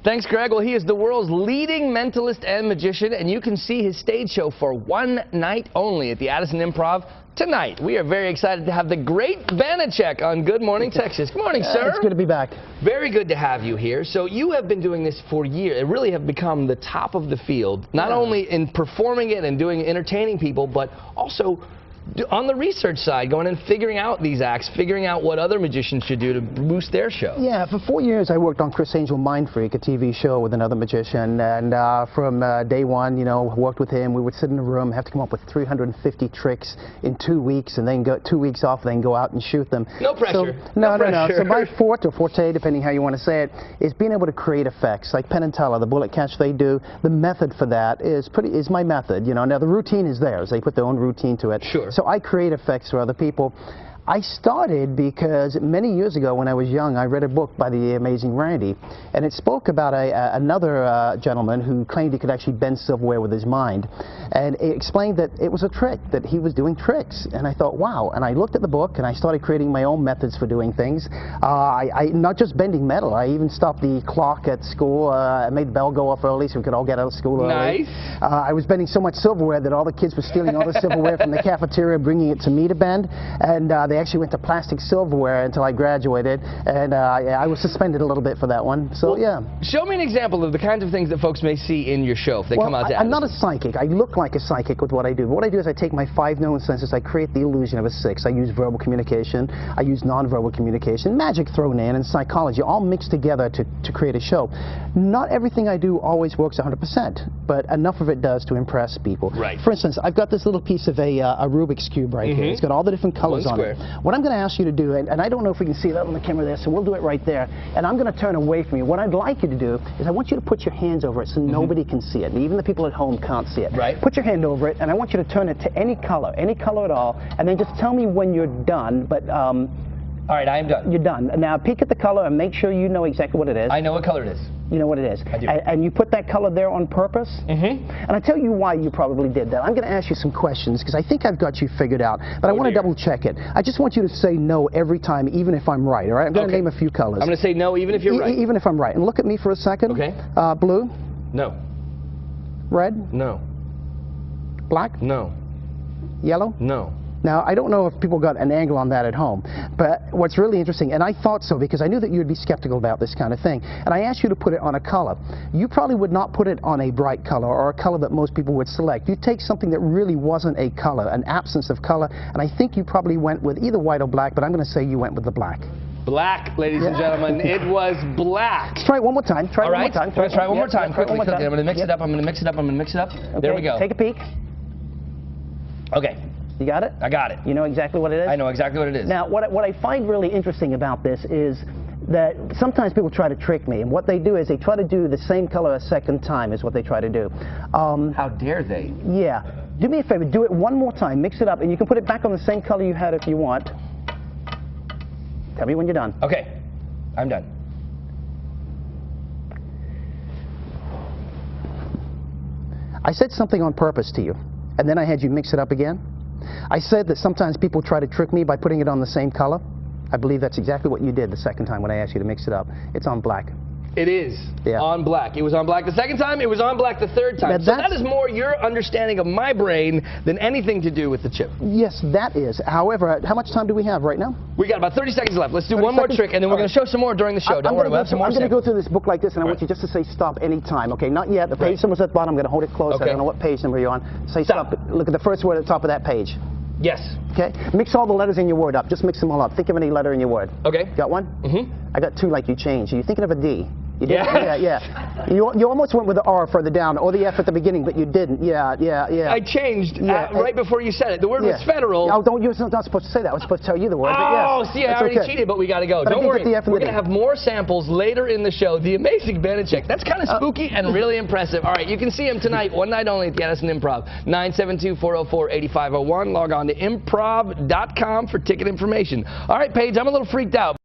Thanks, Greg. Well, he is the world's leading mentalist and magician, and you can see his stage show for one night only at the Addison Improv tonight. We are very excited to have the great Banachek on Good Morning Texas. Good morning, sir. It's good to be back. Very good to have you here. So you have been doing this for years. It really have become the top of the field, not only in performing it and entertaining people, but also on the research side, going and figuring out these acts, figuring out what other magicians should do to boost their show. Yeah, for 4 years I worked on Chris Angel Mind Freak, a TV show with another magician, and from day one, you know, worked with him. We would sit in a room, have to come up with 350 tricks in 2 weeks, and then go 2 weeks off, then go out and shoot them. No pressure. So, no. So my forte, depending how you want to say it, is being able to create effects like Penn and Teller, the bullet catch they do. The method for that is my method. You know, now the routine is theirs. They put their own routine to it. Sure. So I create effects for other people. I started because many years ago when I was young, I read a book by the amazing Randy, and it spoke about another gentleman who claimed he could actually bend silverware with his mind, and it explained that it was a trick, that he was doing tricks, and I thought, wow, and I looked at the book and I started creating my own methods for doing things. I not just bending metal, I even stopped the clock at school. I made the bell go off early so we could all get out of school early. Nice. I was bending so much silverware that all the kids were stealing all the silverware from the cafeteria, bringing it to me to bend, and they actually went to plastic silverware until I graduated, and I was suspended a little bit for that one. So well, yeah. Show me an example of the kinds of things that folks may see in your show if they come out to I'm not a psychic. I look like a psychic with what I do. What I do is I take my 5 known senses, I create the illusion of a 6. I use verbal communication, I use nonverbal communication, magic thrown in, and psychology, all mixed together to create a show. Not everything I do always works 100%, but enough of it does to impress people. Right. For instance, I've got this little piece of a Rubik's Cube right here. It's got all the different colors on it. What I'm going to ask you to do, and I don't know if we can see that on the camera there, so we'll do it right there, and I'm going to turn away from you. What I'd like you to do is I want you to put your hands over it so nobody can see it. Even the people at home can't see it. Right. Put your hand over it, and I want you to turn it to any color at all, and then just tell me when you're done. But all right, I am done. You're done. Now peek at the color and make sure you know exactly what it is. I know what color it is. You know what it is. I do. And you put that color there on purpose? And I tell you why you probably did that. I'm going to ask you some questions because I think I've got you figured out, but I want to double check it. I just want you to say no every time, even if I'm right, all right? I'm going to name a few colors. I'm going to say no even if you're right. Even if I'm right. And look at me for a second. Okay. Blue? No. Red? No. Black? No. Yellow? No. Now, I don't know if people got an angle on that at home, but what's really interesting, and I thought so because I knew that you would be skeptical about this kind of thing, and I asked you to put it on a color. You probably would not put it on a bright color or a color that most people would select. You'd take something that really wasn't a color, an absence of color, and I think you probably went with either white or black, but I'm going to say you went with the black. Black, ladies and gentlemen. It was black. Let's try it one more time. Try it one more time. Let's try it one more time. Quickly. I'm going to mix it up. I'm going to mix it up. I'm going to mix it up. Okay. There we go. Take a peek. Okay. You got it? I got it. You know exactly what it is? I know exactly what it is. Now, what I find really interesting about this is that sometimes people try to trick me, and what they do is they try to do the same color a second time is what they try to do. How dare they? Yeah. Do me a favor, do it one more time, mix it up, and you can put it back on the same color you had if you want. Tell me when you're done. Okay. I'm done. I said something on purpose to you, and then I had you mix it up again. I said that sometimes people try to trick me by putting it on the same color. I believe that's exactly what you did the second time when I asked you to mix it up. It's on black. It is on black. It was on black the second time. It was on black the third time. So that is more your understanding of my brain than anything to do with the chip. Yes, that is. However, how much time do we have right now? We got about 30 seconds left. Let's do one more trick, and then we're going to show some more during the show. Don't worry, we'll have some more. I'm going to go through this book like this, and I want you just to say stop any time. Okay, not yet. The page number's at the bottom. I'm going to hold it close. I don't know what page number you're on. Say stop. Look at the first word at the top of that page. Yes. Okay. Mix all the letters in your word up. Just mix them all up. Think of any letter in your word. Okay. Got one? I got 2 like you changed. Are you thinking of a D? You did? Yeah. You almost went with the R further down, or the F at the beginning, but you didn't. Yeah. I changed right before you said it. The word was federal. Oh, you're not supposed to say that. I was supposed to tell you the word. Oh, see, I already cheated, but we got to go. Don't worry. We're going to have more samples later in the show. The amazing Banachek. That's kind of spooky and really impressive. All right, you can see him tonight, one night only at the Addison Improv. 972-404-8501. Log on to improv.com for ticket information. All right, Paige, I'm a little freaked out.